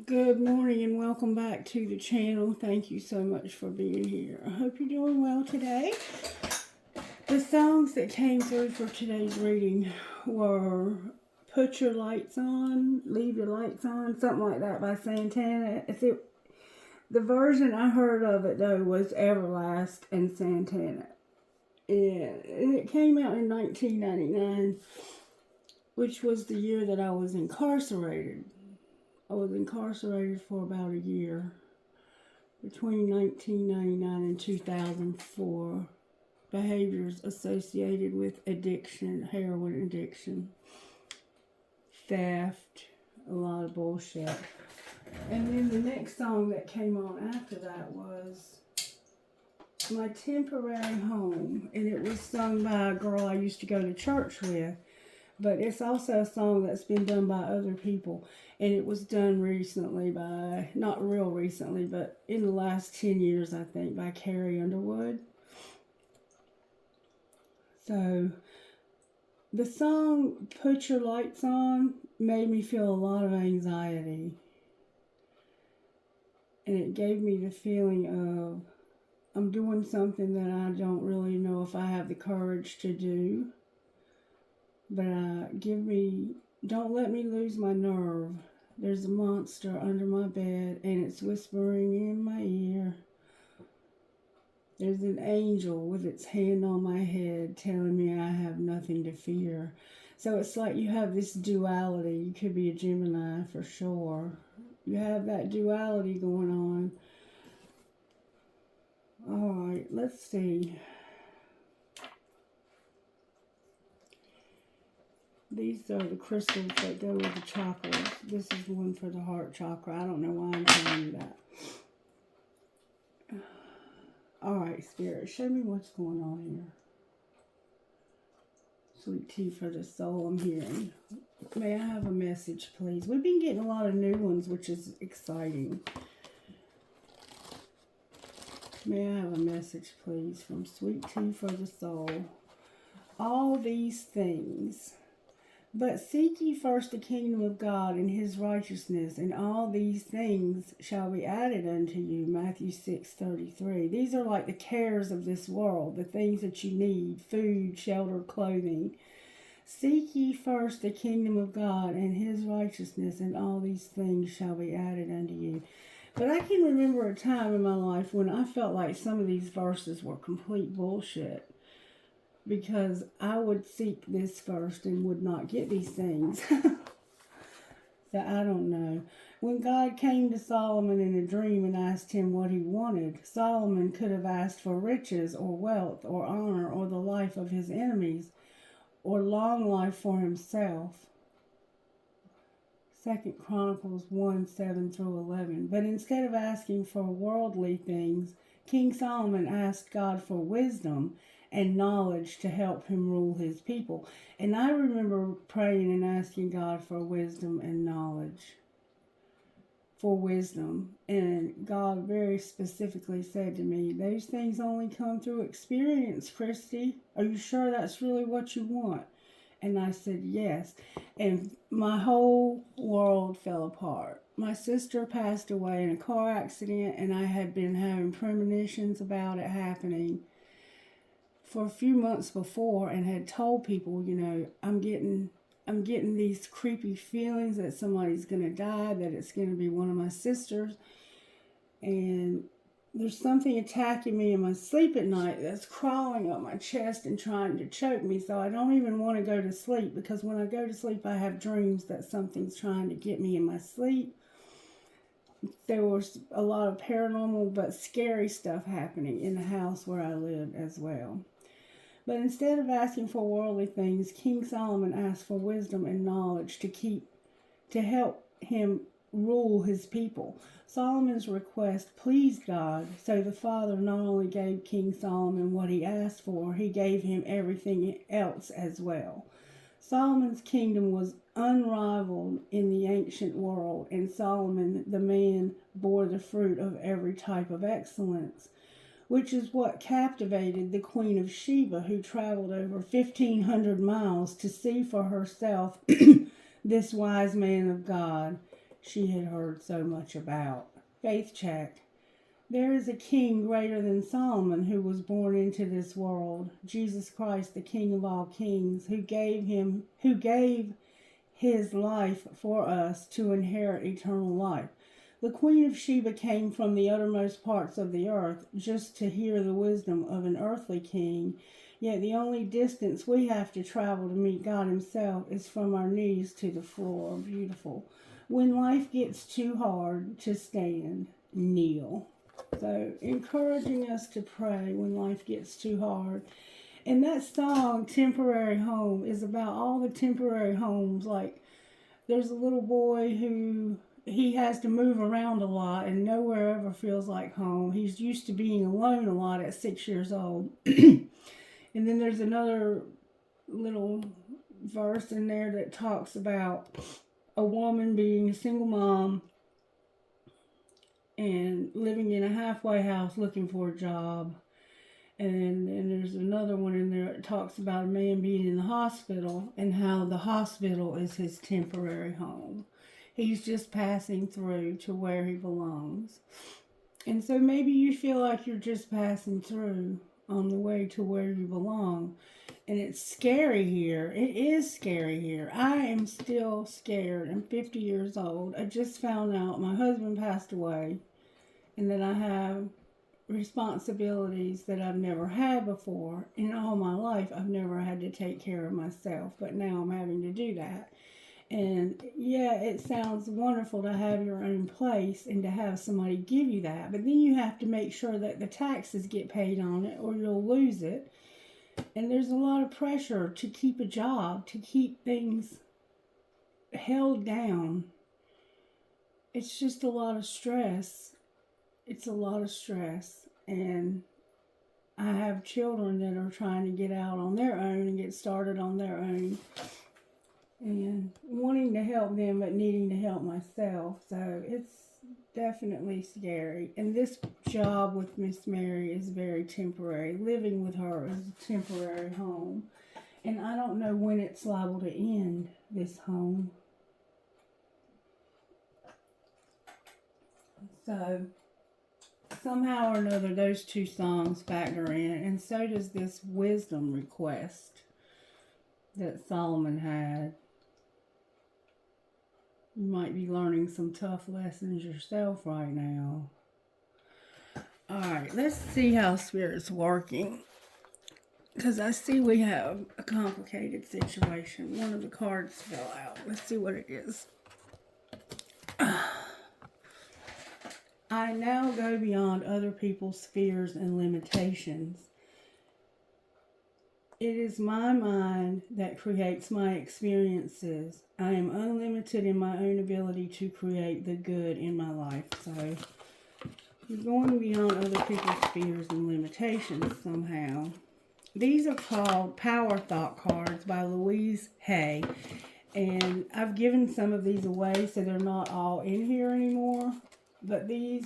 Good morning and welcome back to the channel. Thank you so much for being here. I hope you're doing well today. The songs that came through for today's reading were Put Your Lights On, Leave Your Lights On, something like that by Santana. The version I heard of it though was Everlast and Santana. And it came out in 1999, which was the year that I was incarcerated. I was incarcerated for about a year between 1999 and 2004. Behaviors associated with addiction, heroin addiction, theft, a lot of bullshit. And then the next song that came on after that was My Temporary Home, and it was sung by a girl I used to go to church with. But it's also a song that's been done by other people. And it was done recently by, not real recently, but in the last 10 years, I think, by Carrie Underwood. So, the song Put Your Lights On made me feel a lot of anxiety. And it gave me the feeling of, I'm doing something that I don't really know if I have the courage to do. But don't let me lose my nerve. There's a monster under my bed and it's whispering in my ear. There's an angel with its hand on my head telling me I have nothing to fear. So it's like you have this duality. You could be a Gemini for sure. You have that duality going on. All right, let's see. These are the crystals that go with the chakras. This is one for the heart chakra. I don't know why I'm telling you that. Alright, Spirit, show me what's going on here. Sweet tea for the soul I'm hearing. May I have a message, please? We've been getting a lot of new ones, which is exciting. May I have a message, please, from Sweet Tea for the Soul. All these things. But seek ye first the kingdom of God and his righteousness, and all these things shall be added unto you. Matthew 6:33. These are like the cares of this world, the things that you need, food, shelter, clothing. Seek ye first the kingdom of God and his righteousness, and all these things shall be added unto you. But I can remember a time in my life when I felt like some of these verses were complete bullshit. Because I would seek this first and would not get these things. So I don't know. When God came to Solomon in a dream and asked him what he wanted, Solomon could have asked for riches or wealth or honor or the life of his enemies or long life for himself. 2 Chronicles 1:7-11. But instead of asking for worldly things, King Solomon asked God for wisdom and knowledge to help him rule his people. And I remember praying and asking God for wisdom and knowledge. For wisdom. And God very specifically said to me, those things only come through experience, Christy. Are you sure that's really what you want? And I said, yes. And my whole world fell apart. My sister passed away in a car accident, and I had been having premonitions about it happening for a few months before, and had told people, I'm getting these creepy feelings that somebody's going to die, that it's going to be one of my sisters, and there's something attacking me in my sleep at night that's crawling up my chest and trying to choke me, so I don't even want to go to sleep, because when I go to sleep I have dreams that something's trying to get me in my sleep. There was a lot of paranormal but scary stuff happening in the house where I lived as well. But instead of asking for worldly things, King Solomon asked for wisdom and knowledge to help him rule his people. Solomon's request pleased God, so the Father not only gave King Solomon what he asked for, he gave him everything else as well. Solomon's kingdom was unrivaled in the ancient world, and Solomon, the man, bore the fruit of every type of excellence, which is what captivated the Queen of Sheba, who traveled over 1,500 miles to see for herself this wise man of God. she had heard so much about. Faith check. There is a king greater than Solomon who was born into this world, Jesus Christ, the King of all kings, who gave his life for us to inherit eternal life. The Queen of Sheba came from the uttermost parts of the earth just to hear the wisdom of an earthly king, yet the only distance we have to travel to meet God himself is from our knees to the floor. Beautiful. When life gets too hard to stand, kneel. So, encouraging us to pray when life gets too hard. And that song, Temporary Home, is about all the temporary homes. Like, there's a little boy who he has to move around a lot and nowhere ever feels like home. He's used to being alone a lot at 6 years old. And then there's another little verse in there that talks about a woman being a single mom and living in a halfway house looking for a job. And there's another one in there that talks about a man being in the hospital and how the hospital is his temporary home. He's just passing through to where he belongs. And so maybe you feel like you're just passing through on the way to where you belong. And it's scary here. It is scary here. I am still scared. I'm 50 years old. I just found out my husband passed away and that I have responsibilities that I've never had before. In all my life, I've never had to take care of myself, but now I'm having to do that. And yeah, it sounds wonderful to have your own place and to have somebody give you that, but then you have to make sure that the taxes get paid on it or you'll lose it. And there's a lot of pressure to keep a job, to keep things held down. It's just a lot of stress. It's a lot of stress. And I have children that are trying to get out on their own and get started on their own. And wanting to help them, but needing to help myself. So it's definitely scary. And this job with Miss Mary is very temporary. Living with her is a temporary home. And I don't know when it's liable to end, this home. So somehow or another, those two songs factor in. And so does this wisdom request that Solomon had. You might be learning some tough lessons yourself right now. Alright, let's see how Spirit's working. Because I see we have a complicated situation. One of the cards fell out. Let's see what it is. I now go beyond other people's fears and limitations. It is my mind that creates my experiences. I am unlimited in my own ability to create the good in my life. So, you're going beyond other people's fears and limitations somehow. These are called Power Thought cards by Louise Hay. And I've given some of these away, so they're not all in here anymore. But these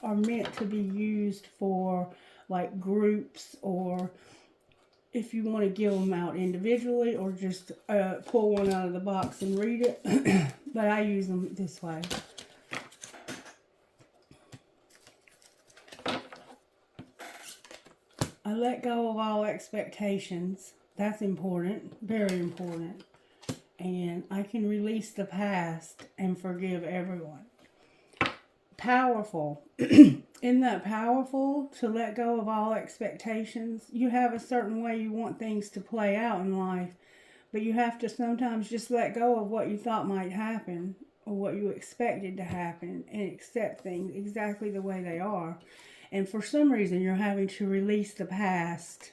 are meant to be used for like groups, or if you want to give them out individually, or just pull one out of the box and read it. But I use them this way. I let go of all expectations. That's important. Very important. And I can release the past and forgive everyone. Powerful. Isn't that powerful, to let go of all expectations? You have a certain way you want things to play out in life, but you have to sometimes just let go of what you thought might happen or what you expected to happen and accept things exactly the way they are. And for some reason, you're having to release the past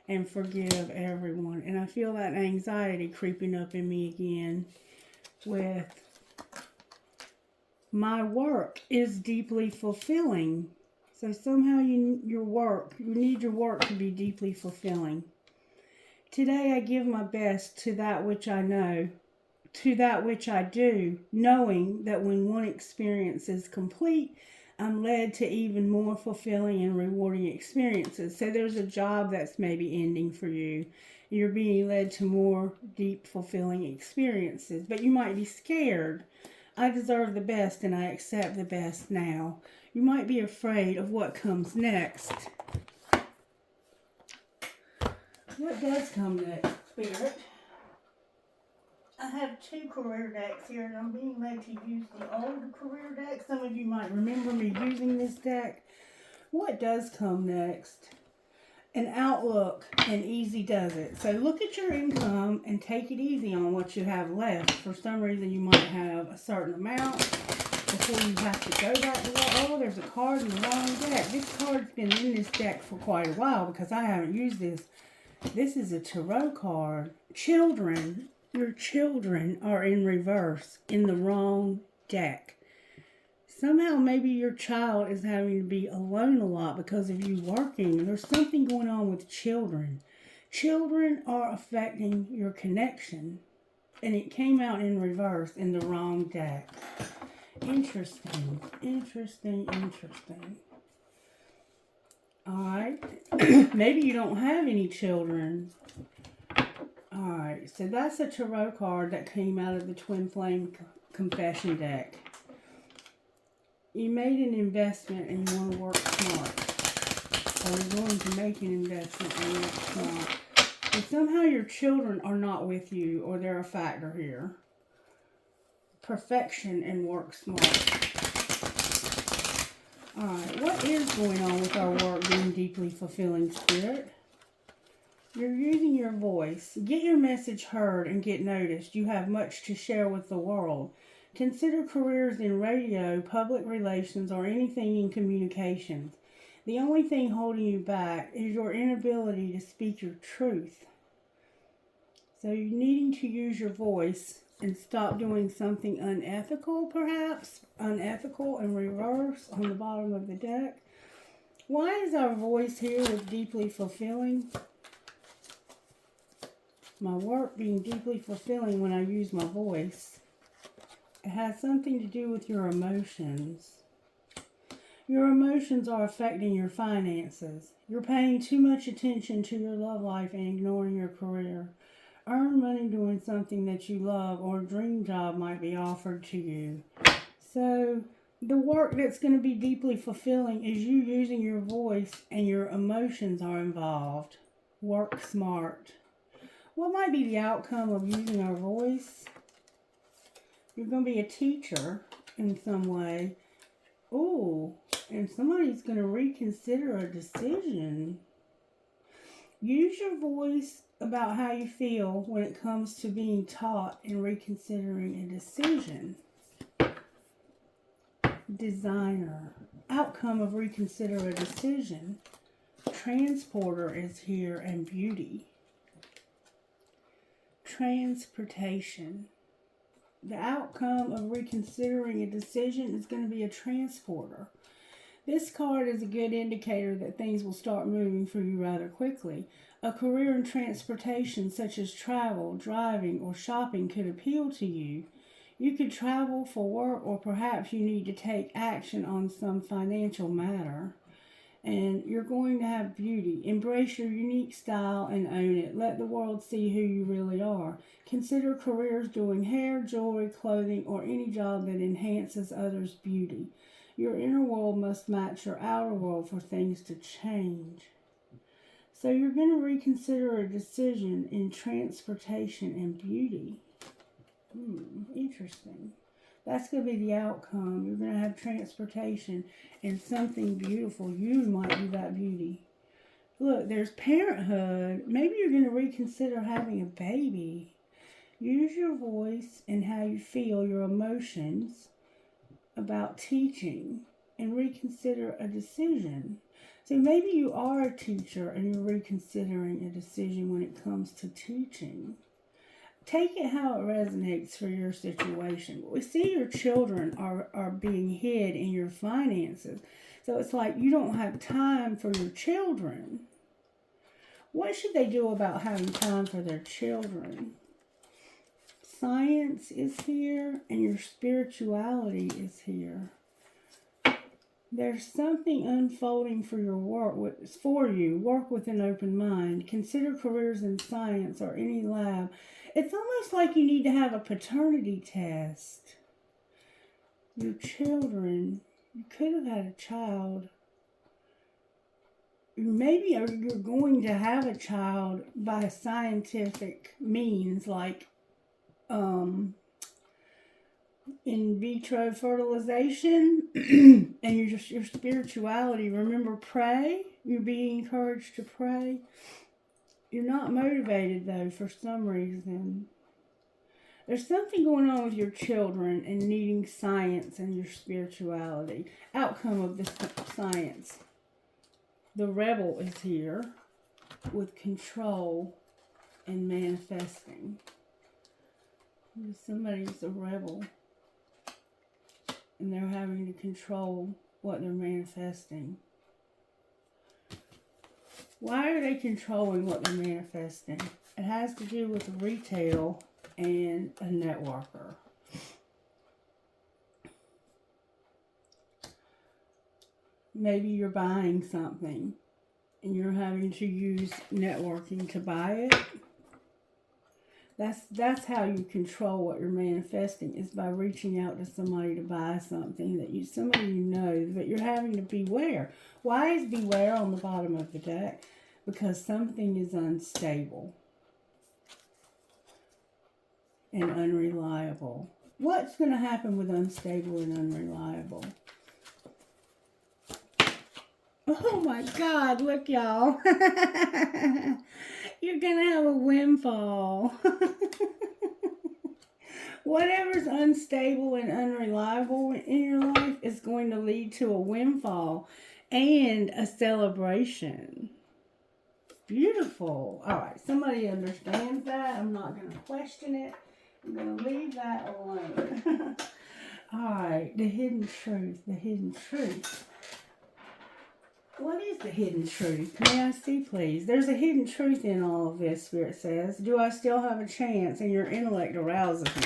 and forgive everyone. And I feel that anxiety creeping up in me again with my work is deeply fulfilling. So somehow you need your work to be deeply fulfilling. Today I give my best to that which I know, to that which I do, knowing that when one experience is complete, I'm led to even more fulfilling and rewarding experiences. So there's a job that's maybe ending for you. You're being led to more deep, fulfilling experiences. But you might be scared I deserve the best and I accept the best now. You might be afraid of what comes next. What does come next, Spirit? I have 2 career decks here, and I'm being made to use the old career deck. Some of you might remember me using this deck. What does come next? An outlook, and easy does it. So look at your income and take it easy on what you have left. For some reason, you might have a certain amount before you have to go back to that. Oh, there's a card in the wrong deck. This card's been in this deck for quite a while because I haven't used this. This is a tarot card. Children. Your children are in reverse in the wrong deck. Somehow maybe your child is having to be alone a lot because of you working. There's something going on with children. Children are affecting your connection. And it came out in reverse in the wrong deck. Interesting. Interesting. Alright. Maybe you don't have any children. Alright, so that's a tarot card that came out of the Twin Flame Confession deck. You made an investment and you want to work smart. Or you're going to make an investment and work smart. And somehow your children are not with you, or they're a factor here. Perfection and work smart. Alright, what is going on with our work being deeply fulfilling, Spirit? You're using your voice. Get your message heard and get noticed. You have much to share with the world. Consider careers in radio, public relations, or anything in communications. The only thing holding you back is your inability to speak your truth. So you're needing to use your voice and stop doing something unethical, perhaps. Unethical and reverse on the bottom of the deck. Why is our voice here with deeply fulfilling? My work being deeply fulfilling when I use my voice. It has something to do with your emotions. Your emotions are affecting your finances. You're paying too much attention to your love life and ignoring your career. Earn money doing something that you love, or a dream job might be offered to you. So the work that's going to be deeply fulfilling is you using your voice, and your emotions are involved. Work smart. What might be the outcome of using our voice? You're going to be a teacher in some way. Ooh, and somebody's going to reconsider a decision. Use your voice about how you feel when it comes to being taught and reconsidering a decision. Designer. Outcome of reconsider a decision. Transporter is here, and beauty. Transportation. The outcome of reconsidering a decision is going to be a transporter. This card is a good indicator that things will start moving for you rather quickly. A career in transportation, such as travel, driving, or shopping, could appeal to you. You could travel for work, or perhaps you need to take action on some financial matter. And you're going to have beauty. Embrace your unique style and own it. Let the world see who you really are. Consider careers doing hair, jewelry, clothing, or any job that enhances others' beauty. Your inner world must match your outer world for things to change. So you're going to reconsider a decision in transportation and beauty. Interesting. That's going to be the outcome. You're going to have transportation and something beautiful. You might be that beauty. Look, there's parenthood. Maybe you're going to reconsider having a baby. Use your voice and how you feel, your emotions about teaching, and reconsider a decision. So maybe you are a teacher and you're reconsidering a decision when it comes to teaching. Take it how it resonates for your situation. We see your children are being hid in your finances. So it's like you don't have time for your children. What should they do about having time for their children? Science is here, and your spirituality is here. There's something unfolding for your work, for you. Work with an open mind. Consider careers in science or any lab. It's almost like you need to have a paternity test. Your children, you could have had a child. Maybe you're going to have a child by scientific means, like in vitro fertilization. And your spirituality. Remember, pray. You're being encouraged to pray. You're not motivated, though, for some reason. There's something going on with your children and needing science and your spirituality. Outcome of the science. The rebel is here with control and manifesting. Somebody's a rebel. And they're having to control what they're manifesting. Why are they controlling what they're manifesting? It has to do with retail and a networker. Maybe you're buying something and you're having to use networking to buy it. That's how you control what you're manifesting, is by reaching out to somebody to buy something that somebody you know, but you're having to beware. Why is beware on the bottom of the deck? Because something is unstable and unreliable. What's going to happen with unstable and unreliable? Oh my God, look y'all. You're going to have a windfall. Whatever's unstable and unreliable in your life is going to lead to a windfall and a celebration. Beautiful. All right, somebody understands that. I'm not going to question it. I'm going to leave that alone. All right, the hidden truth. The hidden truth. What is the hidden truth? May I see, please? There's a hidden truth in all of this, Spirit says. Do I still have a chance? And your intellect arouses me.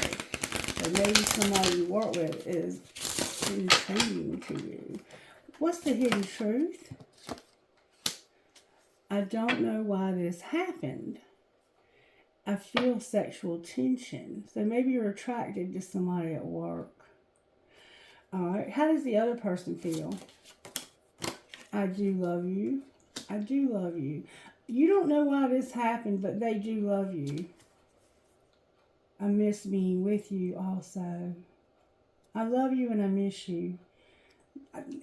So maybe somebody you work with is intriguing to you. What's the hidden truth? I don't know why this happened. I feel sexual tension. So maybe you're attracted to somebody at work. All right. How does the other person feel? I do love you. I do love you. You don't know why this happened, but they do love you. I miss being with you also. I love you and I miss you.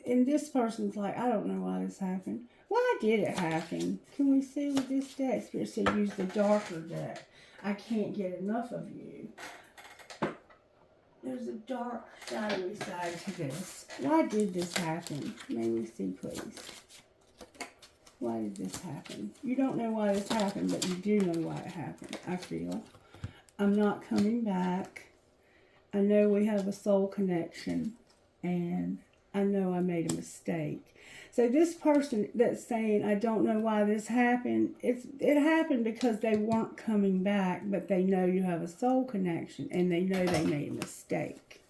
And this person's like, I don't know why this happened. Why did it happen? Can we see with this deck? Spirit said use the darker deck. I can't get enough of you. There's a dark, shadowy side to this. Why did this happen? May we see, please? Why did this happen? You don't know why this happened, but you do know why it happened, I feel. I'm not coming back. I know we have a soul connection, and I know I made a mistake. So this person that's saying, I don't know why this happened, it happened because they weren't coming back, but they know you have a soul connection, and they know they made a mistake.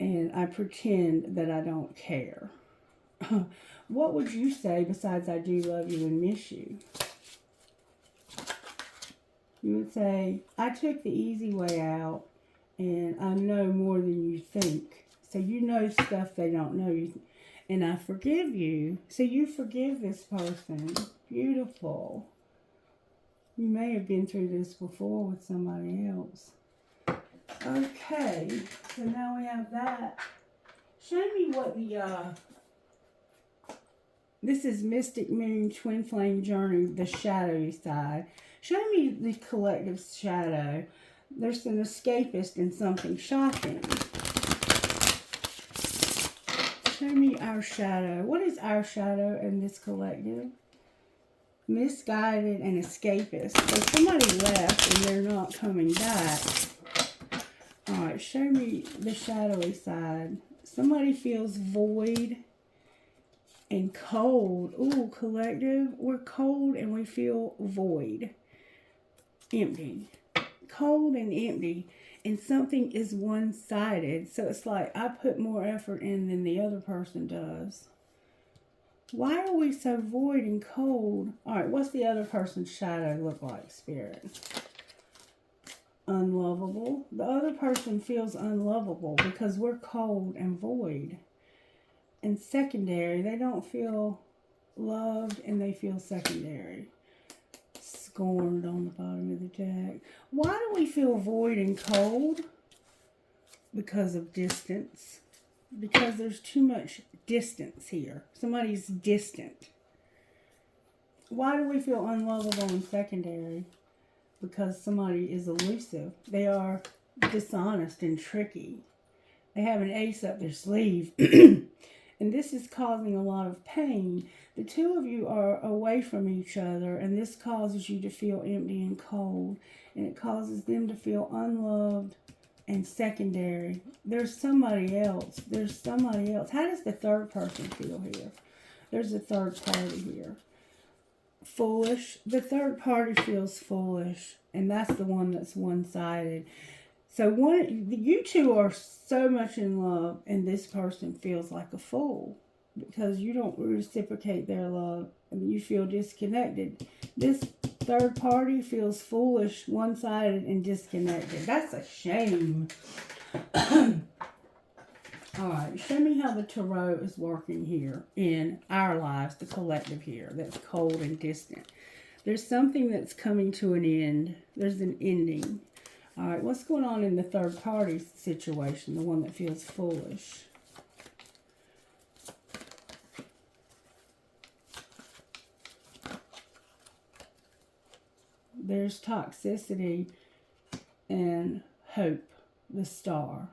And I pretend that I don't care. What would you say besides I do love you and miss you? You would say, I took the easy way out, and I know more than you think. So you know stuff they don't know. And I forgive you. So you forgive this person. Beautiful. You may have been through this before with somebody else. Okay. So now we have that. Show me what the... This is Mystic Moon Twin Flame Journey, the shadowy side. Show me the collective shadow. There's an escapist and something shocking. Show me our shadow. What is our shadow in this collective? Misguided and escapist. So somebody left and they're not coming back. Alright, show me the shadowy side. Somebody feels void and cold. Ooh, collective. We're cold and we feel void. Empty. Cold and empty. And something is one-sided. So it's like I put more effort in than the other person does. Why are we so void and cold? Alright, what's the other person's shadow look like, Spirit? unlovable. The other person feels unlovable because we're cold and void. And secondary, they don't feel loved and they feel secondary. Scorned on the bottom of the deck. Why do we feel void and cold? Because of distance. Because there's too much distance here. Somebody's distant. Why do we feel unlovable and secondary? Because somebody is elusive. They are dishonest and tricky. They have an ace up their sleeve. And this is causing a lot of pain. The two of you are away from each other, and this causes you to feel empty and cold. And it causes them to feel unloved and secondary. There's somebody else. There's somebody else. How does the third person feel here? There's a third party here. Foolish. The third party feels foolish, and that's the one that's one-sided. So you two are so much in love, and this person feels like a fool because you don't reciprocate their love, and you feel disconnected. This third party feels foolish, one-sided, and disconnected. That's a shame. All right, show me how the tarot is working here in our lives, the collective here, that's cold and distant. There's something that's coming to an end. There's an ending. All right, what's going on in the third party situation, the one that feels foolish? There's toxicity and hope, the star.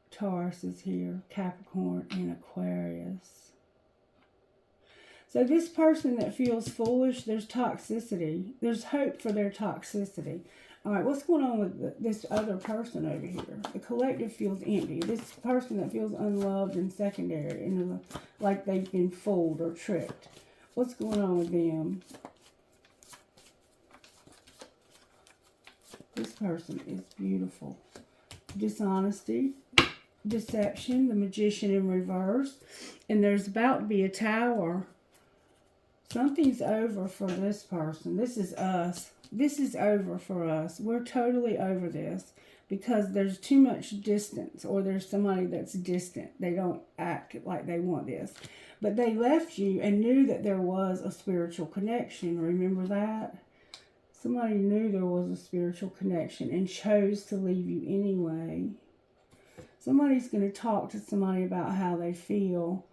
Taurus is here, Capricorn and Aquarius. So this person that feels foolish, there's toxicity. There's hope for their toxicity. All right, what's going on with this other person over here? The collective feels empty. This person that feels unloved and secondary, and like they've been fooled or tricked. What's going on with them? This person is beautiful. Dishonesty, deception, the Magician in reverse, and there's about to be a Tower. Something's over for this person. This is us. This is over for us. We're totally over this because there's too much distance, or there's somebody that's distant. They don't act like they want this. But they left you and knew that there was a spiritual connection. Remember that? Somebody knew there was a spiritual connection and chose to leave you anyway. Somebody's going to talk to somebody about how they feel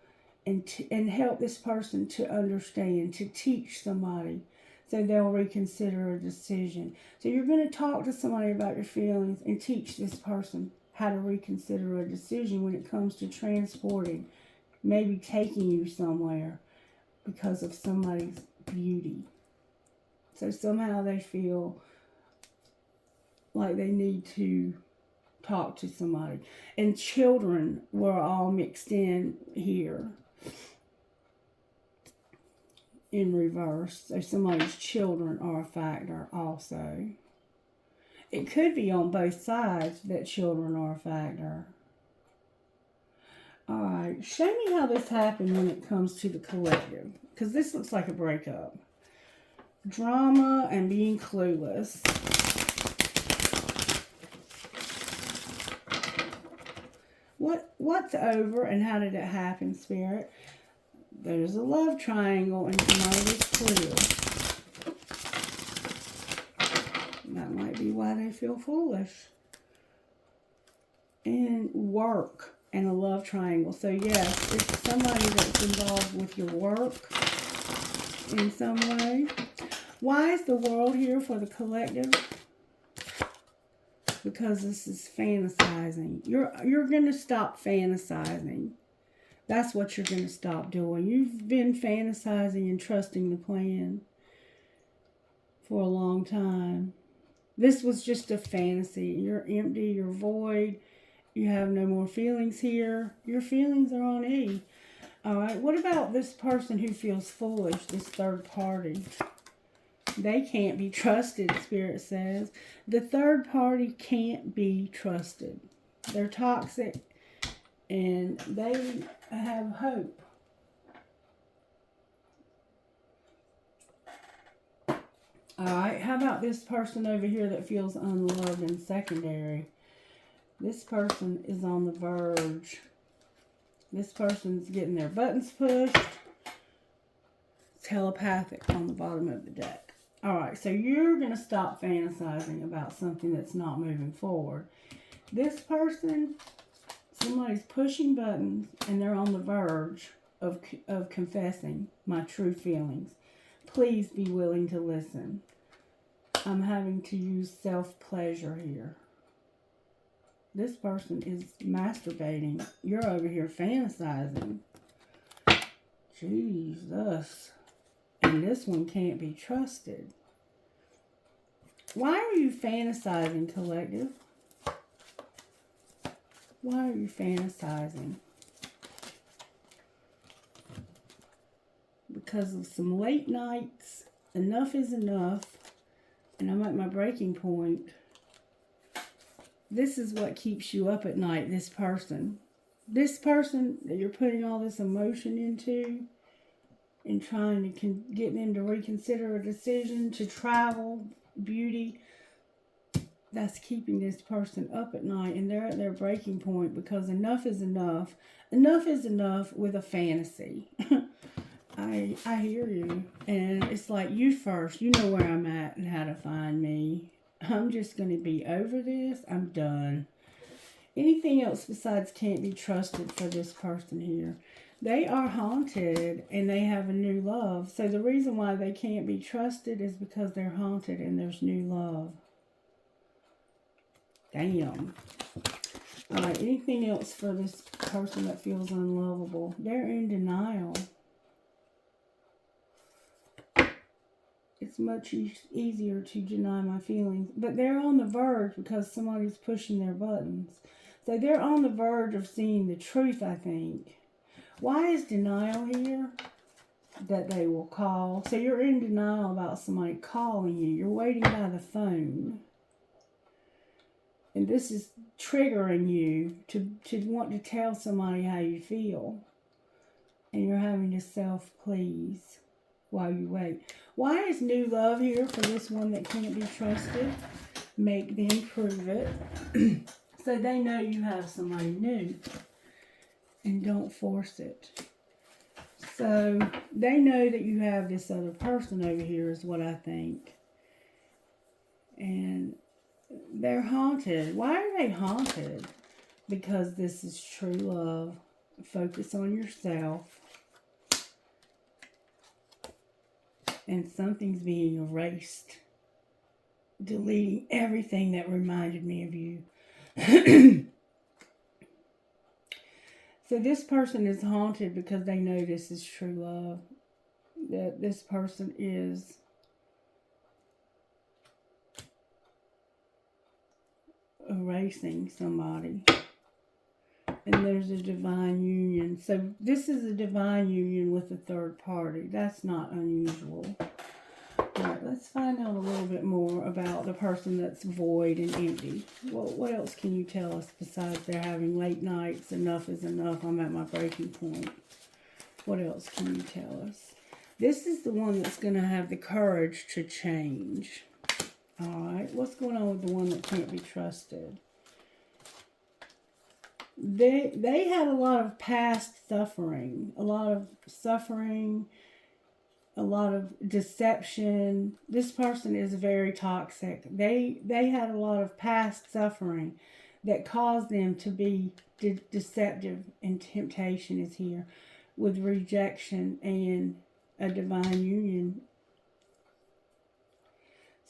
and help this person to understand, to teach somebody so they'll reconsider a decision. So you're going to talk to somebody about your feelings and teach this person how to reconsider a decision when it comes to transporting, maybe taking you somewhere because of somebody's beauty. So somehow they feel like they need to talk to somebody. And children were all mixed in here in reverse. So somebody's children are a factor also. It could be on both sides that children are a factor. All right, show me how this happened when it comes to the collective, because this looks like a breakup. Drama and being clueless. What's over and how did it happen, Spirit? There's a love triangle and somebody is clueless. That might be why they feel foolish. And work and a love triangle. So yes, it's somebody that's involved with your work in some way. Why is the world here for the collective? Because this is fantasizing. You're going to stop fantasizing. That's what you're going to stop doing. You've been fantasizing and trusting the plan for a long time. This was just a fantasy. You're empty. You're void. You have no more feelings here. Your feelings are on E. All right. What about this person who feels foolish, this third party? They can't be trusted, Spirit says. The third party can't be trusted. They're toxic and they have hope. Alright, how about this person over here that feels unloved in secondary? This person is on the verge. This person's getting their buttons pushed. Telepathic on the bottom of the deck. Alright, so you're going to stop fantasizing about something that's not moving forward. This person, somebody's pushing buttons and they're on the verge of confessing my true feelings. Please be willing to listen. I'm having to use self-pleasure here. This person is masturbating. You're over here fantasizing. Jesus. And this one can't be trusted. Why are you fantasizing, collective? Why are you fantasizing? Because of some late nights. Enough is enough. And I'm at my breaking point. This is what keeps you up at night, this person. This person that you're putting all this emotion into and trying to get them to reconsider a decision to travel, beauty, that's keeping this person up at night, and they're at their breaking point because enough is enough. Enough is enough with a fantasy. I hear you, and it's like, you first. You know where I'm at and how to find me. I'm just going to be over this. I'm done. Anything else besides can't be trusted for this person here? They are haunted and they have a new love. So the reason why they can't be trusted is because they're haunted and there's new love. Damn. Alright, anything else for this person that feels unlovable? They're in denial. It's much easier to deny my feelings. But they're on the verge because somebody's pushing their buttons. So they're on the verge of seeing the truth, I think. Why is denial here? That they will call. So you're in denial about somebody calling you. You're waiting by the phone. And this is triggering you to want to tell somebody how you feel. And you're having to self-please while you wait. Why is new love here for this one that can't be trusted? Make them prove it. So they know you have somebody new. And don't force it. So they know that you have this other person over here is what I think. And they're haunted. Why are they haunted? Because this is true love. Focus on yourself. And something's being erased. Deleting everything that reminded me of you. So this person is haunted because they know this is true love. That this person is erasing somebody. And there's a divine union. So this is a divine union with a third party. That's not unusual. Alright, let's find out a little bit more about the person that's void and empty. Well, what else can you tell us besides they're having late nights, enough is enough, I'm at my breaking point? What else can you tell us? This is the one that's going to have the courage to change. Alright, what's going on with the one that can't be trusted? They had a lot of past suffering. A lot of suffering. A lot of deception. This person is very toxic. They had a lot of past suffering that caused them to be deceptive, and temptation is here with rejection and a divine union.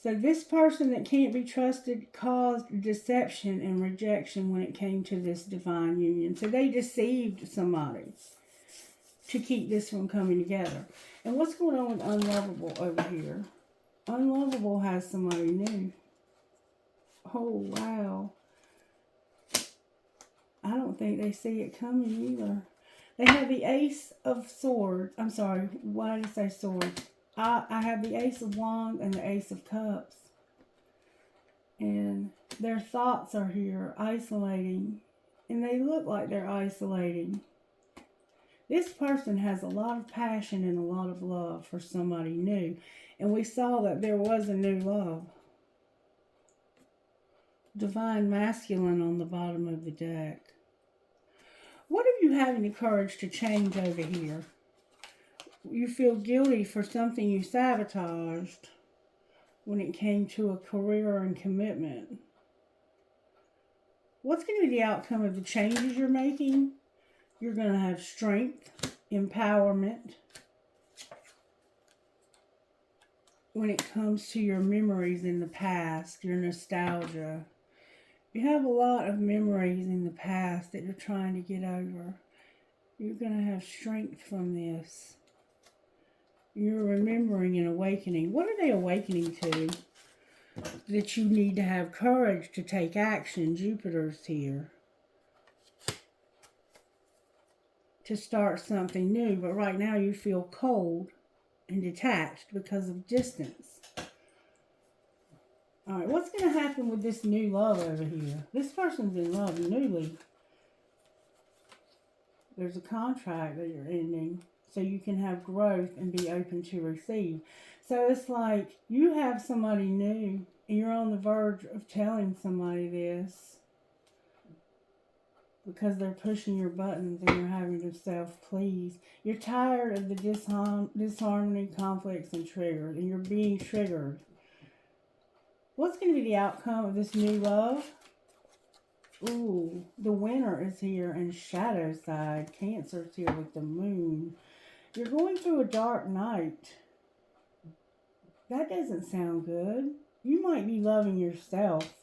So this person that can't be trusted caused deception and rejection when it came to this divine union. So they deceived somebody to keep this from coming together. And what's going on with unlovable over here? Unlovable has somebody new. Oh, wow. I don't think they see it coming either. They have the Ace of Swords. I'm sorry, why did I say swords? I have the Ace of Wands and the Ace of Cups. And their thoughts are here, isolating. And they look like they're isolating. This person has a lot of passion and a lot of love for somebody new. And we saw that there was a new love. Divine masculine on the bottom of the deck. What are you having the courage to change over here? You feel guilty for something you sabotaged when it came to a career and commitment. What's going to be the outcome of the changes you're making? You're going to have strength, empowerment. When it comes to your memories in the past, your nostalgia. You have a lot of memories in the past that you're trying to get over. You're going to have strength from this. You're remembering and awakening. What are they awakening to? That you need to have courage to take action. Jupiter's here. To start something new. But right now you feel cold and detached because of distance. Alright, what's going to happen with this new love over here? This person's in love newly. There's a contract that you're ending so you can have growth and be open to receive. So it's like you have somebody new and you're on the verge of telling somebody this because they're pushing your buttons and you're having to self-please. You're tired of the disharmony, conflicts, and triggers, and you're being triggered. What's going to be the outcome of this new love? Ooh, the winner is here and shadow side. Cancer's here with the moon. You're going through a dark night. That doesn't sound good. You might be loving yourself.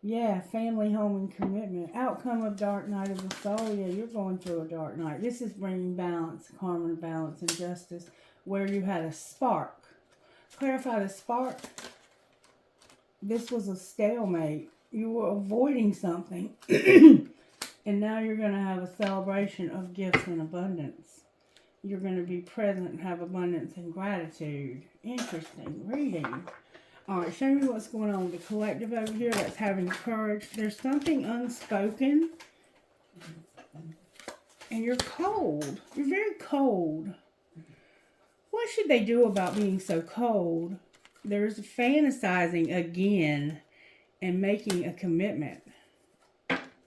Yeah, family, home, and commitment. Outcome of dark night of the soul. Yeah, you're going through a dark night. This is bringing balance, karma, balance, and justice where you had a spark. Clarify the spark. This was a stalemate. You were avoiding something. And now you're going to have a celebration of gifts and abundance. You're going to be present and have abundance and gratitude. Interesting reading. Alright, show me what's going on with the collective over here that's having courage. There's something unspoken. And you're cold. You're very cold. What should they do about being so cold? There's fantasizing again and making a commitment.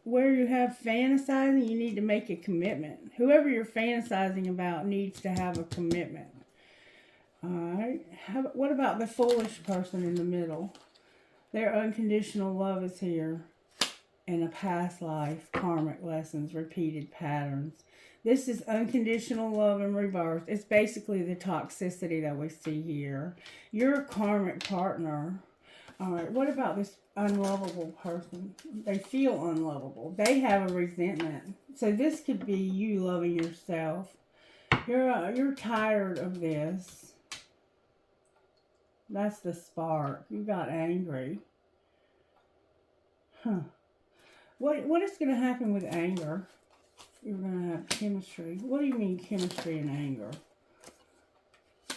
Where you have fantasizing, you need to make a commitment. Whoever you're fantasizing about needs to have a commitment. Alright, what about the foolish person in the middle? Their unconditional love is here. And a past life, karmic lessons, repeated patterns. This is unconditional love and rebirth. It's basically the toxicity that we see here. You're a karmic partner. Alright, what about this unlovable person? They feel unlovable. They have a resentment. So this could be you loving yourself. You're tired of this. That's the spark. You got angry. Huh. What is going to happen with anger? You're going to have chemistry. What do you mean chemistry and anger?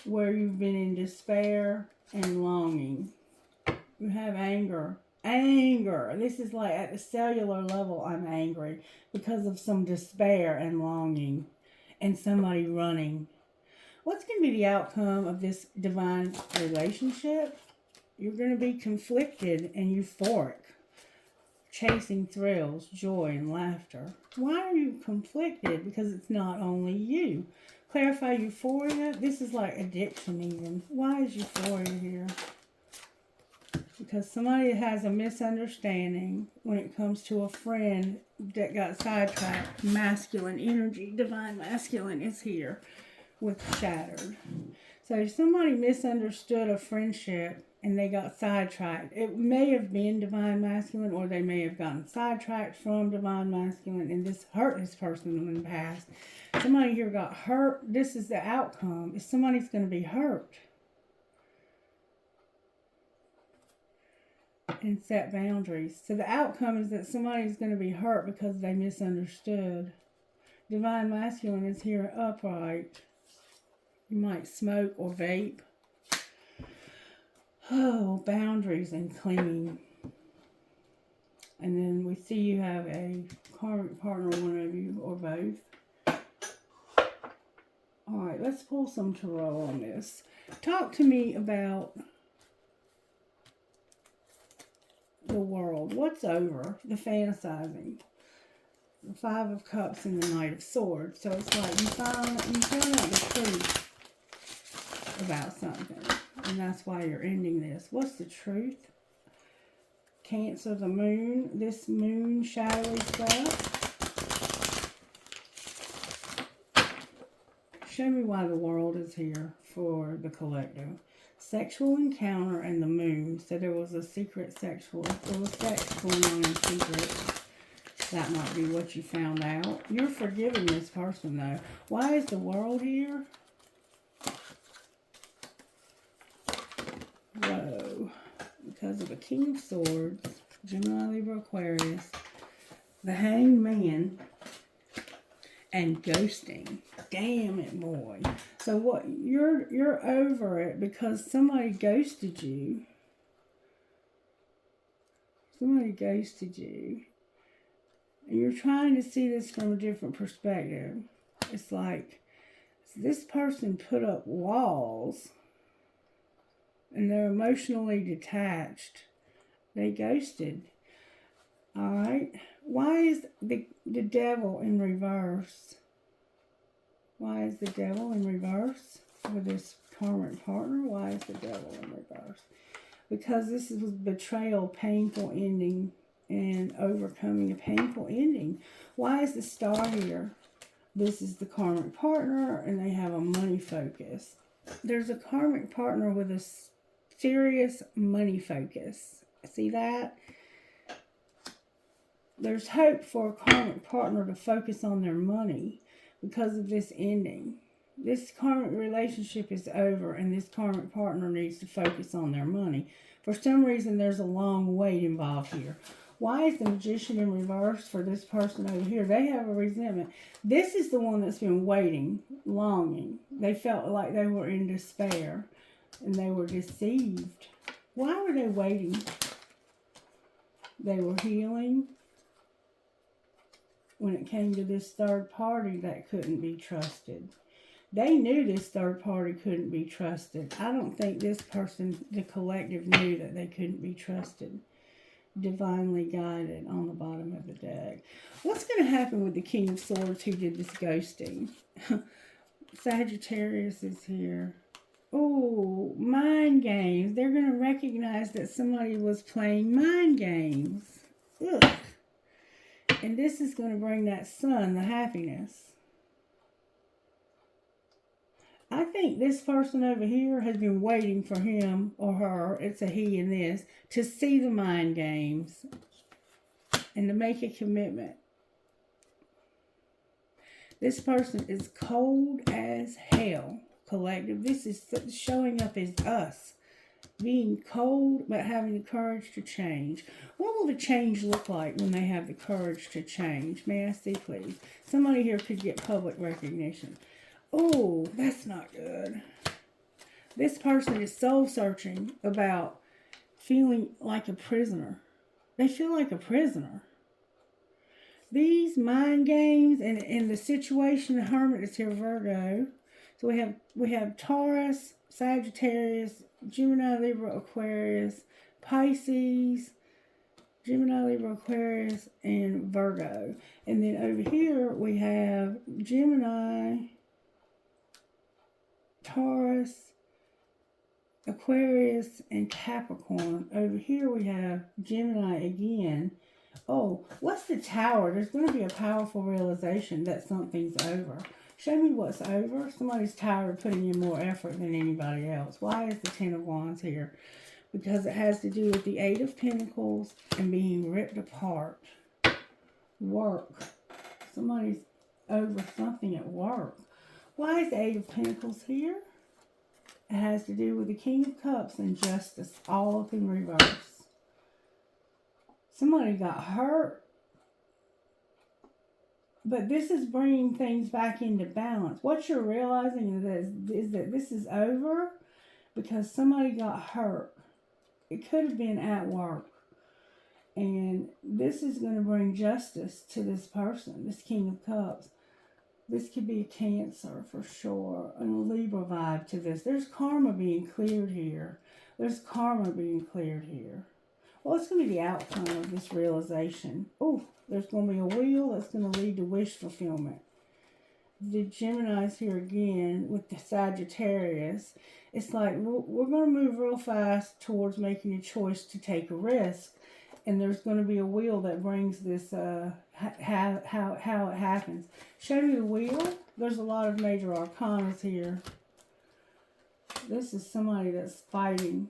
Where you've been in despair and longing. You have anger. Anger. This is like at the cellular level, I'm angry because of some despair and longing and somebody running. What's going to be the outcome of this divine relationship? You're going to be conflicted and euphoric. Chasing thrills, joy, and laughter. Why are you conflicted? Because it's not only you. Clarify euphoria. This is like addiction even. Why is euphoria here? Because somebody has a misunderstanding when it comes to a friend that got sidetracked. Masculine energy, divine masculine is here with shattered. So if somebody misunderstood a friendship and they got sidetracked, it may have been divine masculine, or they may have gotten sidetracked from divine masculine and this hurt this person in the past. Somebody here got hurt. This is the outcome. Is somebody's going to be hurt. And set boundaries. So the outcome is that somebody's going to be hurt because they misunderstood. Divine masculine is here upright. You might smoke or vape. Oh, boundaries and clinging. And then we see you have a karmic partner, one of you, or both. Alright, let's pull some tarot on this. Talk to me about the world. What's over? The fantasizing. The Five of Cups and the Knight of Swords. So it's like you find out the truth about something. And that's why you're ending this. What's the truth? Cancer, the moon. This moon shadowy stuff. Show me why the world is here for the collective. Sexual encounter and the moon. So there was a secret sexual. There was sex going on in secret. That might be what you found out. You're forgiving this person, though. Why is the world here? Whoa. Because of the King of Swords, Gemini, Libra, Aquarius, the Hanged Man, and ghosting. Damn it, boy. So what? You're over it because somebody ghosted you. Somebody ghosted you. You're trying to see this from a different perspective. It's like this person put up walls and they're emotionally detached. They ghosted. Alright. Why is the devil in reverse? Why is the devil in reverse with this karmic partner? Why is the devil in reverse? Because this was betrayal, painful ending, and overcoming a painful ending. Why is the star here? This is the karmic partner, and they have a money focus. There's a karmic partner with a serious money focus. See that? There's hope for a karmic partner to focus on their money because of this ending. This karmic relationship is over, and this karmic partner needs to focus on their money. For some reason, there's a long wait involved here. Why is the Magician in reverse for this person over here? They have a resentment. This is the one that's been waiting, longing. They felt like they were in despair and they were deceived. Why were they waiting? They were healing when it came to this third party that couldn't be trusted. They knew this third party couldn't be trusted. I don't think this person, the collective, knew that they couldn't be trusted. Divinely guided on the bottom of the deck. What's going to happen with the King of Swords who did this ghosting? Sagittarius is here. Oh, mind games. They're going to recognize that somebody was playing mind games. Ugh. And this is going to bring that sun, the happiness. I think this person over here has been waiting for him or her, it's a he in this, to see the mind games and to make a commitment. This person is cold as hell, collective. This is showing up as us, being cold but having the courage to change. What will the change look like when they have the courage to change? May I see, please? Somebody here could get public recognition. Oh, that's not good. This person is soul searching about feeling like a prisoner. They feel like a prisoner. These mind games and the situation, the Hermit is here, Virgo. So we have Taurus, Sagittarius, Gemini, Libra, Aquarius, Pisces, Gemini, Libra, Aquarius, and Virgo. And then over here we have Gemini, Taurus, Aquarius, and Capricorn. Over here we have Gemini again. Oh, what's the Tower? There's going to be a powerful realization that something's over. Show me what's over. Somebody's tired of putting in more effort than anybody else. Why is the Ten of Wands here? Because it has to do with the Eight of Pentacles and being ripped apart. Work. Somebody's over something at work. Why is the Eight of Pentacles here? It has to do with the King of Cups and Justice, all up in reverse. Somebody got hurt. But this is bringing things back into balance. What you're realizing is that this is over because somebody got hurt. It could have been at work. And this is going to bring justice to this person, this King of Cups. This could be a Cancer for sure. And a Libra vibe to this. There's karma being cleared here. There's karma being cleared here. Well, it's going to be the outcome of this realization. Oh, there's going to be a wheel that's going to lead to wish fulfillment. The Gemini's here again with the Sagittarius. It's like we're going to move real fast towards making a choice to take a risk. And there's going to be a wheel that brings this, how it happens. Show me the wheel. There's a lot of major arcanas here. This is somebody that's fighting.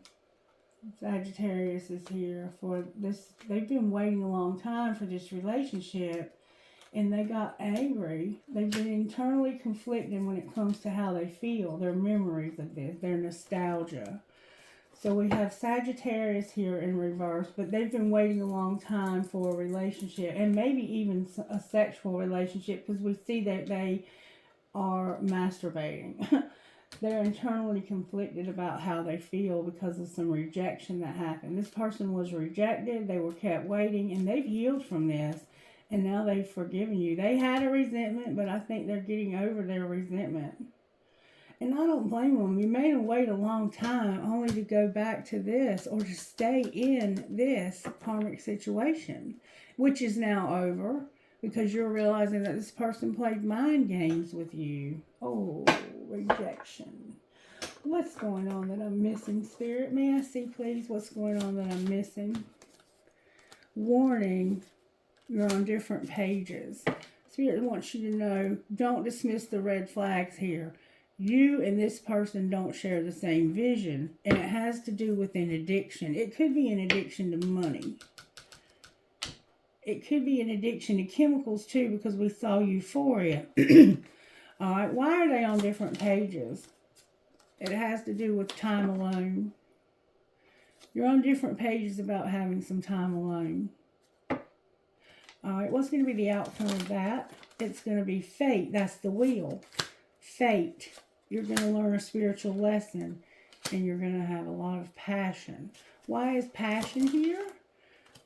Sagittarius is here for this. They've been waiting a long time for this relationship. And they got angry. They've been internally conflicted when it comes to how they feel. Their memories of this. Their nostalgia. So we have Sagittarius here in reverse, but they've been waiting a long time for a relationship, and maybe even a sexual relationship, because we see that they are masturbating. They're internally conflicted about how they feel because of some rejection that happened. This person was rejected, they were kept waiting, and they've healed from this, and now they've forgiven you. They had a resentment, but I think they're getting over their resentment. And I don't blame them. You made them wait a long time only to go back to this or to stay in this karmic situation, which is now over because you're realizing that this person played mind games with you. Oh, rejection. What's going on that I'm missing, Spirit? May I see, please, what's going on that I'm missing? Warning, you're on different pages. Spirit wants you to know, don't dismiss the red flags here. You and this person don't share the same vision, and it has to do with an addiction. It could be an addiction to money. It could be an addiction to chemicals too, because we saw euphoria. All right, why are they on different pages? It has to do with time alone. You're on different pages about having some time alone. All right, what's going to be the outcome of that? It's going to be fate. That's the wheel. Fate. You're going to learn a spiritual lesson, and you're going to have a lot of passion. Why is passion here?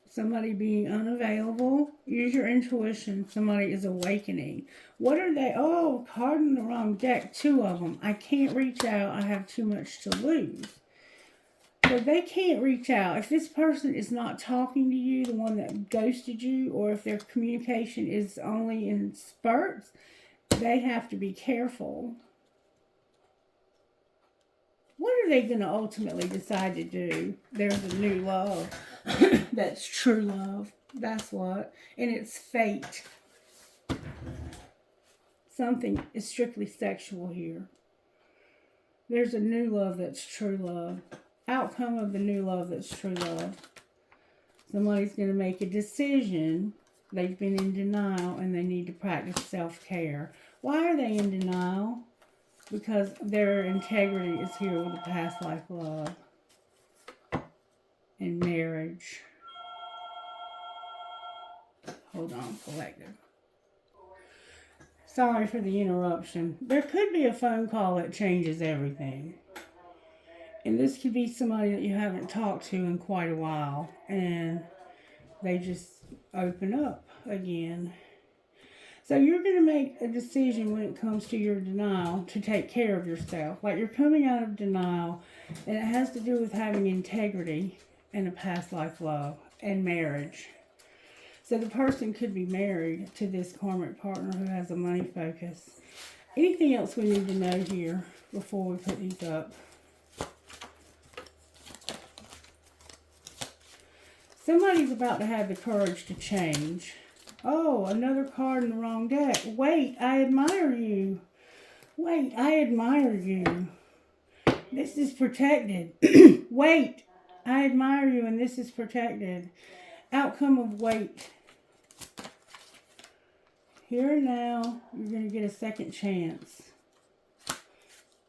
Somebody being unavailable. Use your intuition. Somebody is awakening. What are they? Oh, card in the wrong deck. 2 of them. I can't reach out. I have too much to lose. So they can't reach out. If this person is not talking to you, the one that ghosted you, or if their communication is only in spurts, they have to be careful. What are they going to ultimately decide to do? There's a new love. That's true love. That's what. And it's fate. Something is strictly sexual here. There's a new love that's true love. Outcome of the new love that's true love. Somebody's going to make a decision. They've been in denial and they need to practice self-care. Why are they in denial? Because their integrity is here with the past life love and marriage. Hold on, collective. Sorry for the interruption. There could be a phone call that changes everything. And this could be somebody that you haven't talked to in quite a while. And they just open up again. So you're going to make a decision when it comes to your denial to take care of yourself. Like you're coming out of denial, and it has to do with having integrity and a past life love and marriage. So the person could be married to this karmic partner who has a money focus. Anything else we need to know here before we put these up? Somebody's about to have the courage to change. Oh, another card in the wrong deck. Wait, I admire you. Wait, I admire you. This is protected. Wait, I admire you and this is protected. Outcome of wait. Here and now, you're going to get a second chance.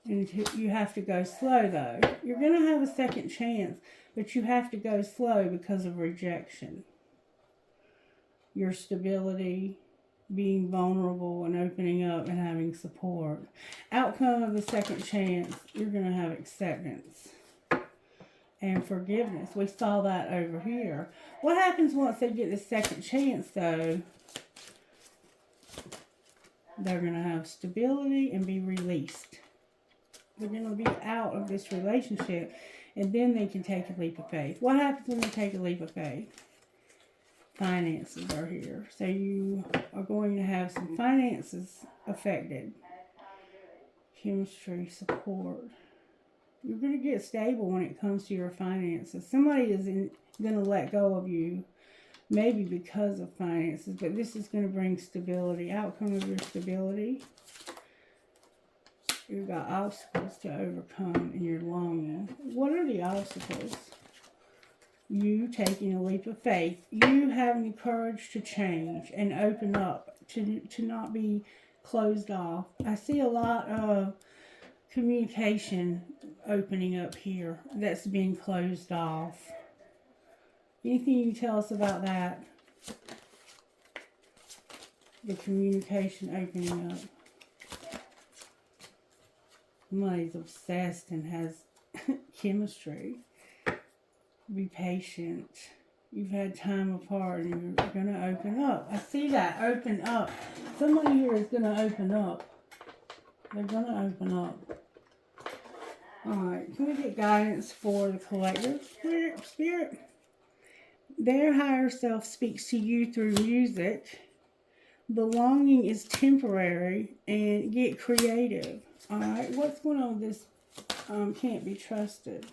And you have to go slow though. You're going to have a second chance, but you have to go slow because of rejection. Your stability, being vulnerable and opening up and having support. Outcome of the second chance, you're going to have acceptance and forgiveness. We saw that over here. What happens once they get the second chance though? They're going to have stability and be released. They're going to be out of this relationship, and then they can take a leap of faith. What happens when they take a leap of faith? Finances are here. So you are going to have some finances affected. Chemistry, support. You're going to get stable when it comes to your finances. Somebody is going to let go of you, maybe because of finances, but this is going to bring stability. Outcome of your stability. You've got obstacles to overcome in your longing. What are the obstacles? You taking a leap of faith. You having the courage to change and open up, to not be closed off. I see a lot of communication opening up here that's being closed off. Anything you can tell us about that? The communication opening up. Somebody's obsessed and has chemistry. Be patient. You've had time apart and you're going to open up. I see that. Open up. Somebody here is going to open up. They're going to open up. Alright, can we get guidance for the collective? Spirit. Their higher self speaks to you through music. The longing is temporary, and get creative. Alright, what's going on with this can't be trusted?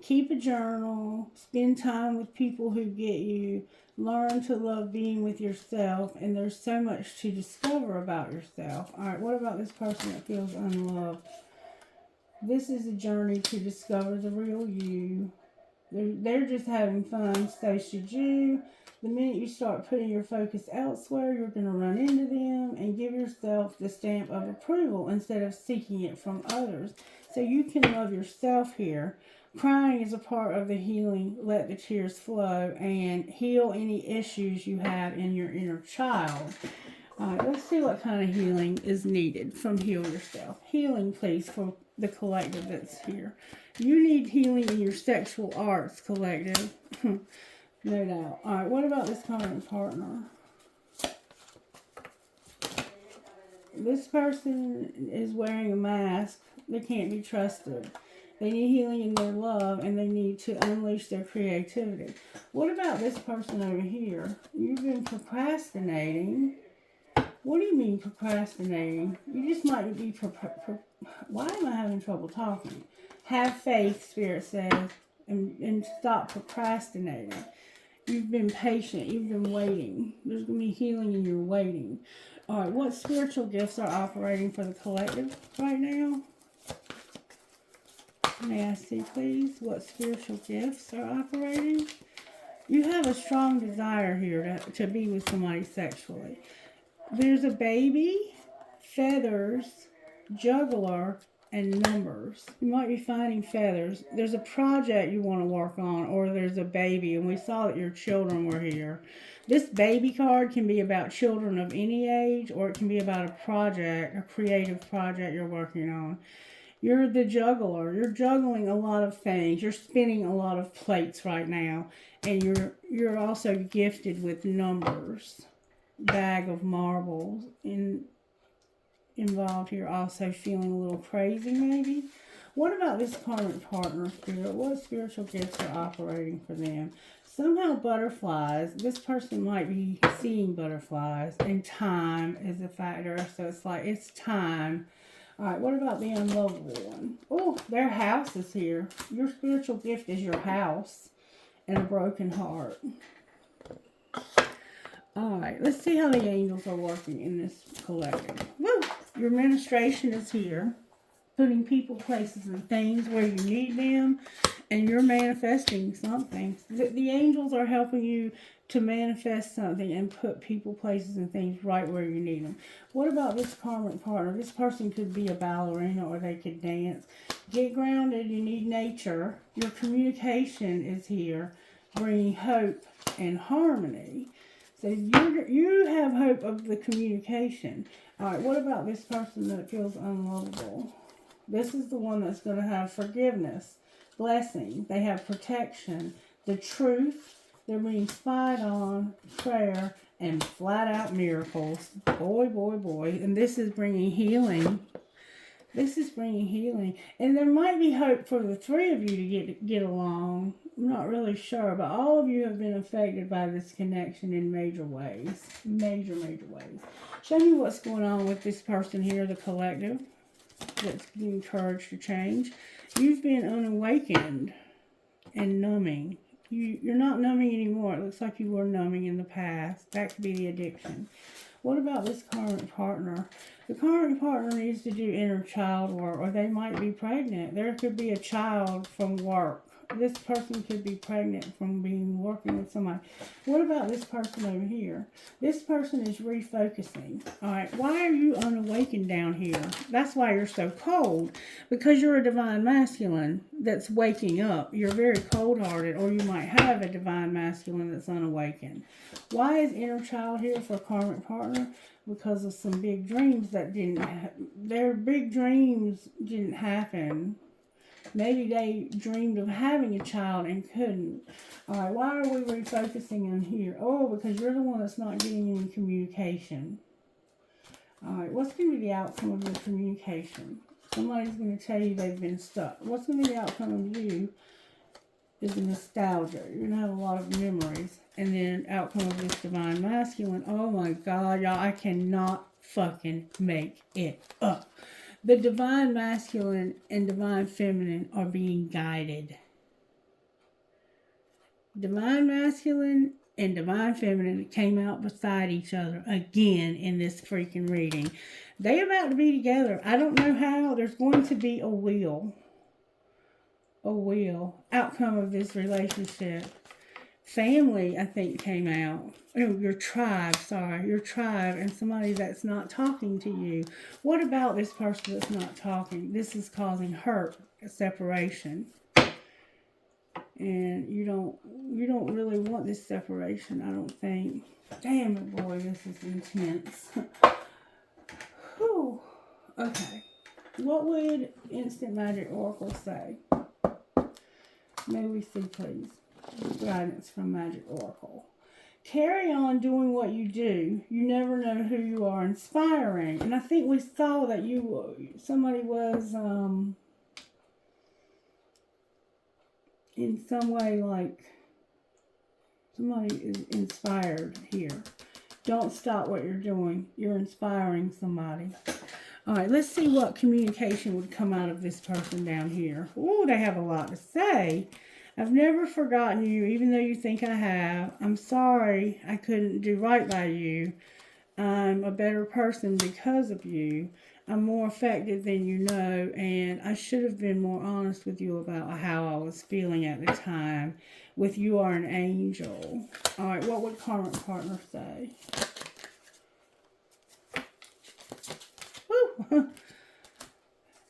Keep a journal. Spend time with people who get you. Learn to love being with yourself. And there's so much to discover about yourself. Alright, what about this person that feels unloved? This is a journey to discover the real you. They're just having fun. So should you. The minute you start putting your focus elsewhere, you're going to run into them and give yourself the stamp of approval instead of seeking it from others. So you can love yourself here. Crying is a part of the healing. Let the tears flow and heal any issues you have in your inner child. All right, let's see what kind of healing is needed from Heal Yourself. Healing, please, for the collective that's here. You need healing in your sexual arts, collective. No doubt. All right, what about this current partner? This person is wearing a mask. They can't be trusted. They need healing in their love, and they need to unleash their creativity. What about this person over here? You've been procrastinating. What do you mean procrastinating? You just might be why am I having trouble talking? Have faith, Spirit says, and stop procrastinating. You've been patient. You've been waiting. There's going to be healing in your waiting. All right, what spiritual gifts are operating for the collective right now? May I see, please, what spiritual gifts are operating? You have a strong desire here to be with somebody sexually. There's a baby, feathers, juggler, and numbers. You might be finding feathers. There's a project you want to work on, or there's a baby, and we saw that your children were here. This baby card can be about children of any age, or it can be about a project, a creative project you're working on. You're the juggler. You're juggling a lot of things. You're spinning a lot of plates right now, and you're also gifted with numbers. Bag of marbles involved here, also feeling a little crazy maybe. What about this current partner, Spirit? What spiritual gifts are operating for them? Somehow butterflies. This person might be seeing butterflies, and time is a factor. So it's like, it's time. All right, what about the unlovable one? Oh, their house is here. Your spiritual gift is your house and a broken heart. All right, let's see how the angels are working in this collective. Woo! Your administration is here, putting people, places, and things where you need them, and you're manifesting something. The angels are helping you to manifest something and put people, places, and things right where you need them. What about this karmic partner? This person could be a ballerina, or they could dance. Get grounded. You need nature. Your communication is here, bringing hope and harmony. So you have hope of the communication. All right, what about this person that feels unlovable? This is the one that's going to have forgiveness, blessing. They have protection, the truth. They're being spied on, prayer, and flat out miracles. Boy, boy, boy. And this is bringing healing. This is bringing healing. And there might be hope for the three of you to get along. I'm not really sure, but all of you have been affected by this connection in major ways. Major, major ways. Show me what's going on with this person here, the collective, that's getting courage to change. You've been unawakened and numbing. You're not numbing anymore. It looks like you were numbing in the past. That could be the addiction. What about this current partner? The current partner needs to do inner child work, or they might be pregnant. There could be a child from work. This person could be pregnant from working with somebody. What about this person over here? This person is refocusing. All right, why are you unawakened down here? That's why you're so cold, because you're a divine masculine that's waking up. You're very cold-hearted, or you might have a divine masculine that's unawakened. Why is inner child here for a karmic partner? Because of some big dreams that their big dreams didn't happen. Maybe they dreamed of having a child and couldn't. All right, why are we refocusing on here? Oh, because you're the one that's not getting any communication. All right, what's going to be the outcome of your communication? Somebody's going to tell you they've been stuck. What's going to be the outcome of you is nostalgia. You're going to have a lot of memories. And then outcome of this divine masculine. Oh my God, y'all, I cannot fucking make it up. The divine masculine and divine feminine are being guided. Divine masculine and divine feminine came out beside each other again in this freaking reading. They about to be together. I don't know how. There's going to be a will. A will. Outcome of this relationship. Family, I think, came out. Oh, your tribe, sorry. Your tribe and somebody that's not talking to you. What about this person that's not talking? This is causing hurt, separation. And you don't really want this separation, I don't think. Damn it, boy, this is intense. Whew. Okay. What would Instant Magic Oracle say? May we see, please. Guidance from Magic Oracle. Carry on doing what you do. You never know who you are inspiring. And I think we saw that somebody was in some way, like somebody is inspired here. Don't stop what you're doing. You're inspiring somebody. All right, let's see what communication would come out of this person down here. Ooh, they have a lot to say. I've never forgotten you, even though you think I have. I'm sorry I couldn't do right by you. I'm a better person because of you. I'm more effective than you know, and I should have been more honest with you about how I was feeling at the time. With you are an angel. All right, what would karmic partner say? Woo!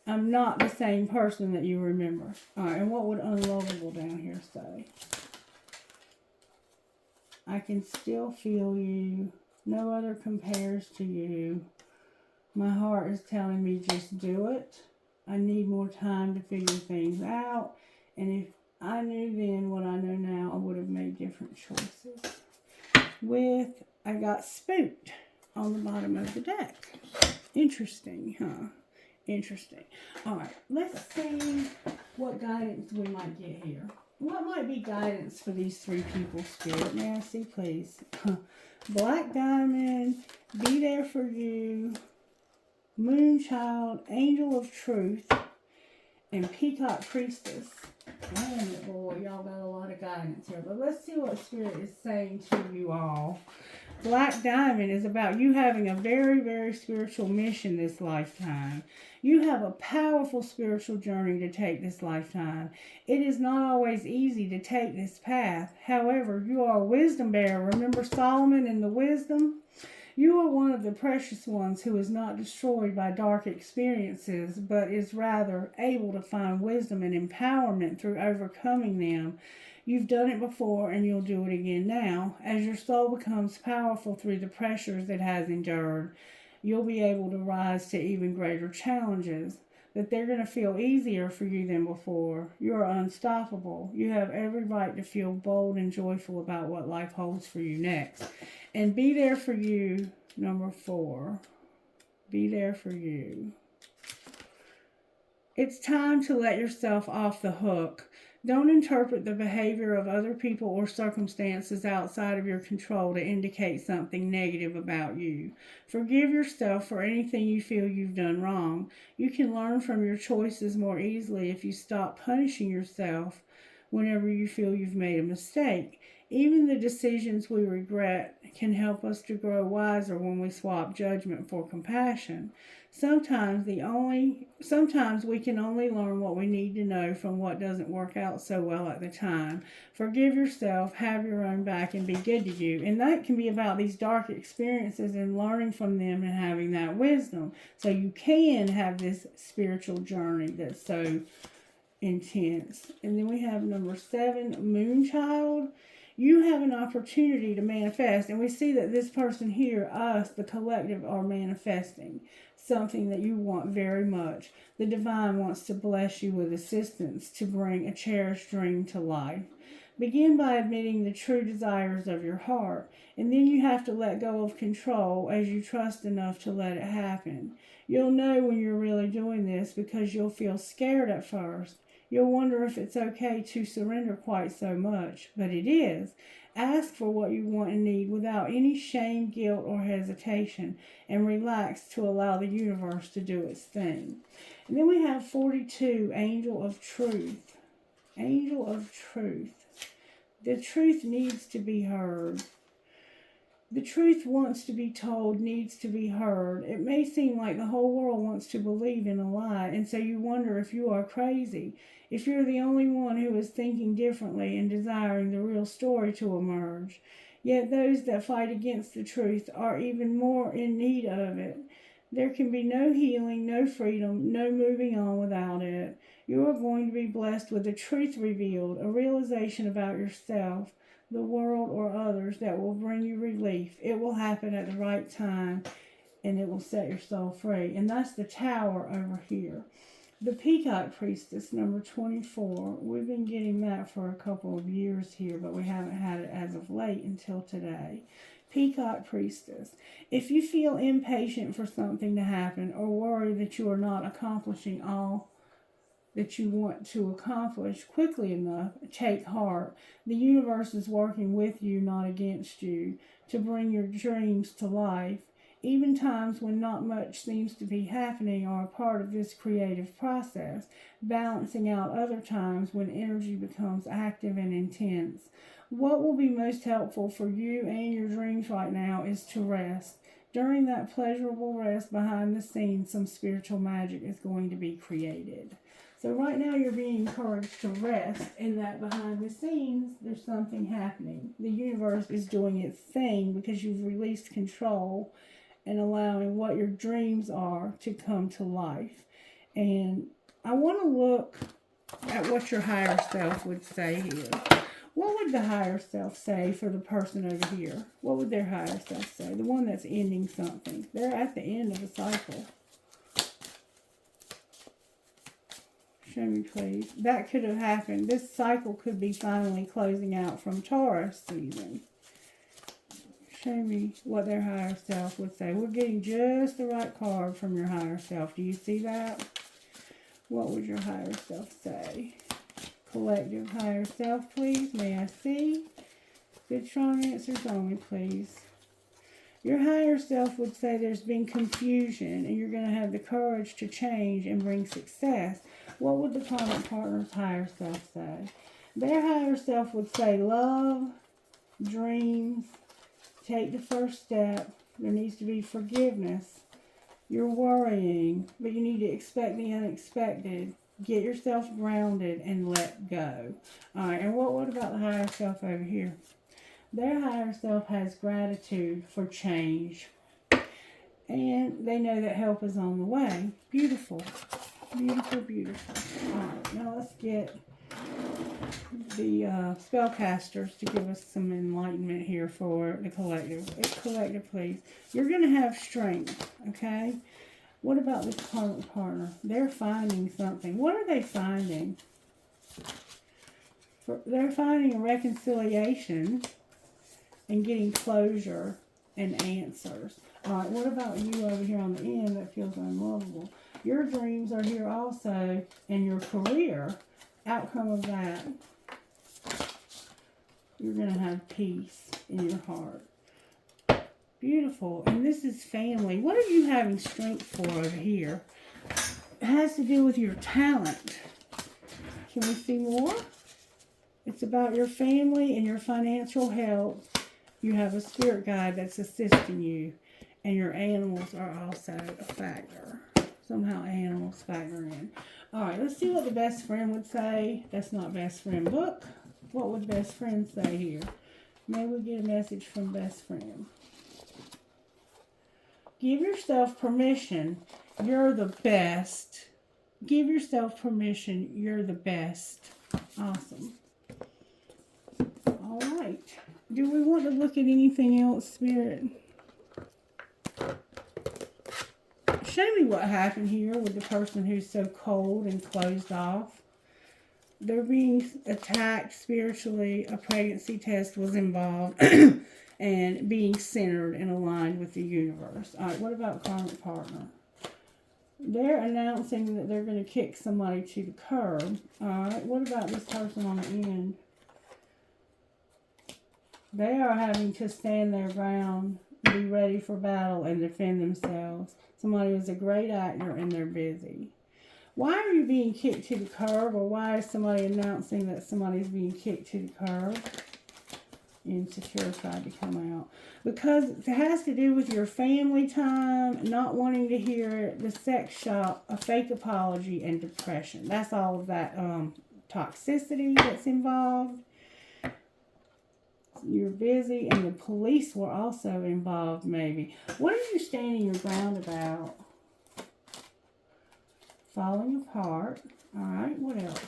I'm not the same person that you remember. All right, and what would unlovable down here say? I can still feel you. No other compares to you. My heart is telling me just do it. I need more time to figure things out. And if I knew then what I know now, I would have made different choices. I got spooked on the bottom of the deck. Interesting, huh? Interesting. All right, let's see what guidance we might get here. What might be guidance for these three people, Spirit? May I see, please? Black Diamond, Be There For You, Moonchild, Angel of Truth, and Peacock Priestess. Man, boy, y'all got a lot of guidance here. But let's see what Spirit is saying to you all. Black Diamond is about you having a very, very spiritual mission this lifetime. You have a powerful spiritual journey to take this lifetime. It is not always easy to take this path. However, you are a wisdom bearer. Remember Solomon and the wisdom? You are one of the precious ones who is not destroyed by dark experiences, but is rather able to find wisdom and empowerment through overcoming them. You've done it before and you'll do it again now. As your soul becomes powerful through the pressures it has endured, you'll be able to rise to even greater challenges. That they're going to feel easier for you than before. You're unstoppable. You have every right to feel bold and joyful about what life holds for you next. And be there for you, number 4. Be there for you. It's time to let yourself off the hook. Don't interpret the behavior of other people or circumstances outside of your control to indicate something negative about you. Forgive yourself for anything you feel you've done wrong. You can learn from your choices more easily if you stop punishing yourself whenever you feel you've made a mistake. Even the decisions we regret can help us to grow wiser when we swap judgment for compassion. Sometimes we can only learn what we need to know from what doesn't work out so well at the time. Forgive yourself, have your own back, and be good to you. And that can be about these dark experiences and learning from them and having that wisdom. So you can have this spiritual journey that's so intense. And then we have number 7, Moonchild. You have an opportunity to manifest. And we see that this person here, us, the collective, are manifesting something that you want very much. The divine wants to bless you with assistance to bring a cherished dream to life. Begin by admitting the true desires of your heart, and then you have to let go of control as you trust enough to let it happen. You'll know when you're really doing this because you'll feel scared at first. You'll wonder if it's okay to surrender quite so much, but it is. Ask for what you want and need without any shame, guilt, or hesitation, and relax to allow the universe to do its thing. And then we have 42, Angel of Truth. Angel of Truth. The truth needs to be heard. The truth wants to be told, needs to be heard. It may seem like the whole world wants to believe in a lie, and so you wonder if you are crazy, if you're the only one who is thinking differently and desiring the real story to emerge. Yet those that fight against the truth are even more in need of it. There can be no healing, no freedom, no moving on without it. You are going to be blessed with the truth revealed, a realization about yourself, the world, or others that will bring you relief. It will happen at the right time, and it will set your soul free. And that's the Tower over here. The Peacock Priestess, number 24. We've been getting that for a couple of years here, but we haven't had it as of late until today. Peacock Priestess. If you feel impatient for something to happen or worry that you are not accomplishing all that you want to accomplish quickly enough, take heart. The universe is working with you, not against you, to bring your dreams to life. Even times when not much seems to be happening are a part of this creative process, balancing out other times when energy becomes active and intense. What will be most helpful for you and your dreams right now is to rest. During that pleasurable rest behind the scenes, some spiritual magic is going to be created. So right now you're being encouraged to rest, and that behind the scenes there's something happening. The universe is doing its thing because you've released control and allowing what your dreams are to come to life. And I want to look at what your higher self would say here. What would the higher self say for the person over here? What would their higher self say? The one that's ending something. They're at the end of a cycle. Show me, please. That could have happened. This cycle could be finally closing out from Taurus season. Show me what their higher self would say. We're getting just the right card from your higher self. Do you see that? What would your higher self say? Collective higher self, please. May I see? Good, strong answers only, please. Your higher self would say there's been confusion and you're going to have the courage to change and bring success. What would the karmic partner's higher self say? Their higher self would say love, dreams, take the first step. There needs to be forgiveness. You're worrying, but you need to expect the unexpected. Get yourself grounded and let go. All right, and what about the higher self over here? Their higher self has gratitude for change. And they know that help is on the way. Beautiful. Beautiful, beautiful. All right, now let's get the spellcasters to give us some enlightenment here for the collective. Collective, please. You're going to have strength, okay? What about this karmic partner? They're finding something. What are they finding? They're finding a reconciliation and getting closure and answers. All right, what about you over here on the end that feels unlovable? Your dreams are here also, and your career, outcome of that, you're going to have peace in your heart. Beautiful. And this is family. What are you having strength for over here? It has to do with your talent. Can we see more? It's about your family and your financial health. You have a spirit guide that's assisting you. And your animals are also a factor. Somehow animals factor in. All right, let's see what the best friend would say. That's not best friend book. What would best friend say here? Maybe we get a message from best friend. Give yourself permission. You're the best. Give yourself permission. You're the best. Awesome. All right. Do we want to look at anything else, Spirit? Show me what happened here with the person who's so cold and closed off. They're being attacked spiritually. A pregnancy test was involved. And being centered and aligned with the universe. All right, what about karmic partner? They're announcing that they're going to kick somebody to the curb. All right, what about this person on the end? They are having to stand their ground, be ready for battle, and defend themselves. Somebody is a great actor and they're busy. Why are you being kicked to the curb, or why is somebody announcing that somebody's being kicked to the curb? Insecure tried to come out. Because it has to do with your family time, not wanting to hear it, the sex shop, a fake apology, and depression. That's all of that toxicity that's involved. You're busy, and the police were also involved, maybe. What are you standing your ground about? Falling apart. All right, what else?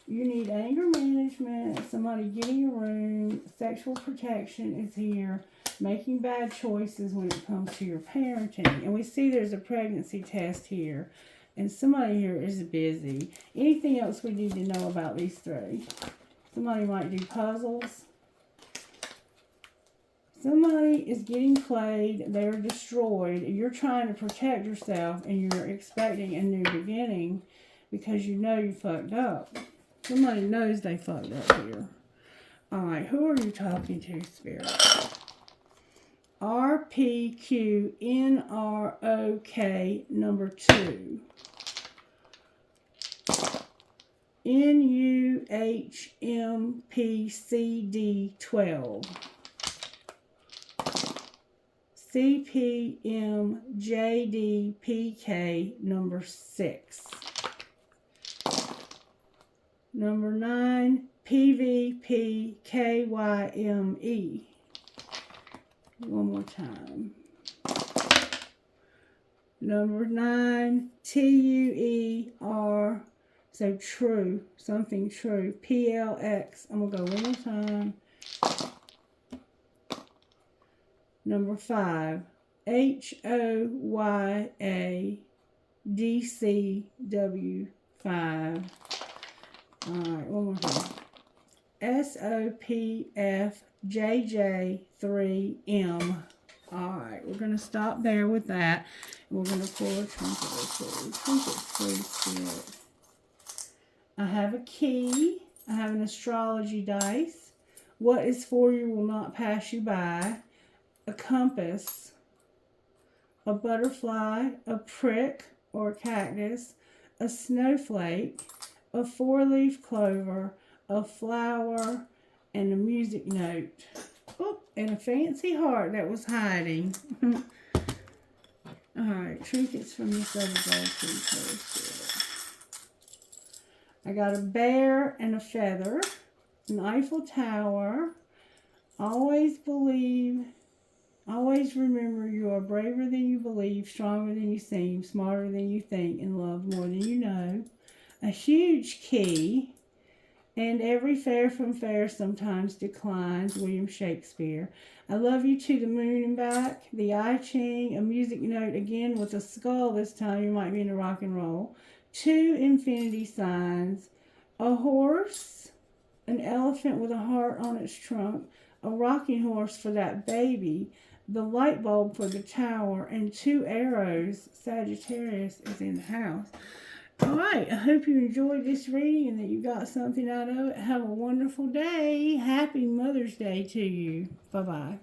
You need anger management, somebody getting a room, sexual protection is here, making bad choices when it comes to your parenting. And we see there's a pregnancy test here, and somebody here is busy. Anything else we need to know about these three? Somebody might do puzzles. Somebody is getting played, they're destroyed. You're trying to protect yourself, and you're expecting a new beginning because you know you fucked up. Somebody knows they fucked up here. All right, who are you talking to, Spirit? RPQNROK number 2. NUHMPCD 12. CPMJDPK number 6. Number 9, PVPKYME. One more time. Number 9, TUER. So true, something true. PLX. I'm going to go one more time. Number 5, HOYADCW5. All right, one more time. SOPFJJ3M. All right, we're going to stop there with that. And we're going to pull a trinket or two. Trinkets, please, Spirit. I have a key. I have an astrology dice. What is for you will not pass you by. A compass. A butterfly. A prick or a cactus. A snowflake. A 4-leaf clover, a flower, and a music note. Oh, and a fancy heart that was hiding. Alright, trinkets from this other gold tree. I got a bear and a feather, an Eiffel Tower. Always believe, always remember you are braver than you believe, stronger than you seem, smarter than you think, and love more than you know. A huge key, and every fair from fair sometimes declines, William Shakespeare. I love you to the moon and back, the I Ching, a music note again with a skull this time, you might be into rock and roll. 2 infinity signs, a horse, an elephant with a heart on its trunk, a rocking horse for that baby, the light bulb for the tower, and 2 arrows. Sagittarius is in the house. All right, I hope you enjoyed this reading and that you got something out of it. Have a wonderful day. Happy Mother's Day to you. Bye-bye.